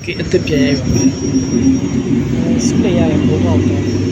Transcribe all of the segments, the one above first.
ကဲအသက်ပြန်ရပါမယ်စနေရတယ်ဘောပေါက်တော့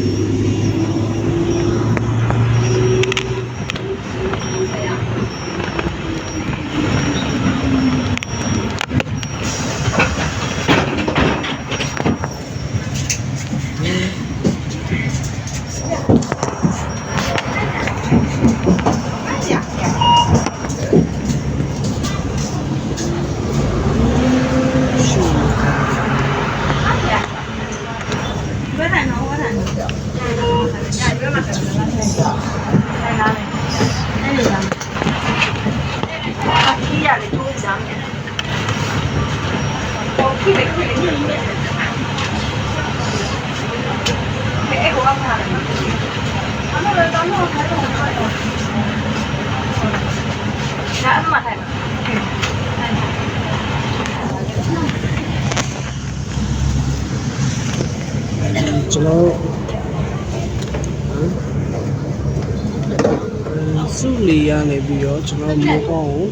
ကျွန်တော်စုလီရနေပြီးတော့ကျွန်တော်မိုးကောင်းကို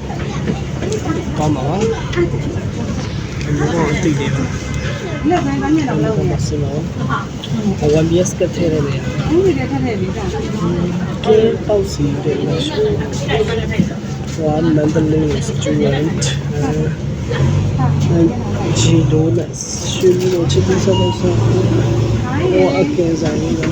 ကောင်းပါပါမိုးကောင်းအတိတ်တွေပါလက်ပိုင်းကနေတော့လောက်နေစလို့ဝန်ဘီစကထဲရတယ်ဦးရတဲ့ထက်တယ်လေးတာကဲပေါ့စီတဲ့မရှိone Mandalay student she donuts she will chicken salad or a quesadilla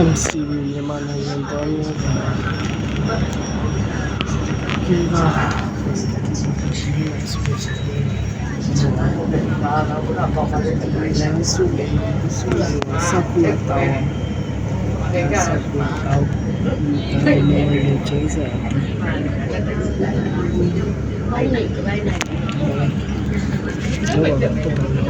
MC မြန်မာနိုင်ငံတော်ရဲ့ဒီမှာစုလေးစပ်ပြတော့ဒီကျေးဇူးဘိုင်းနေဘိုင်းနေ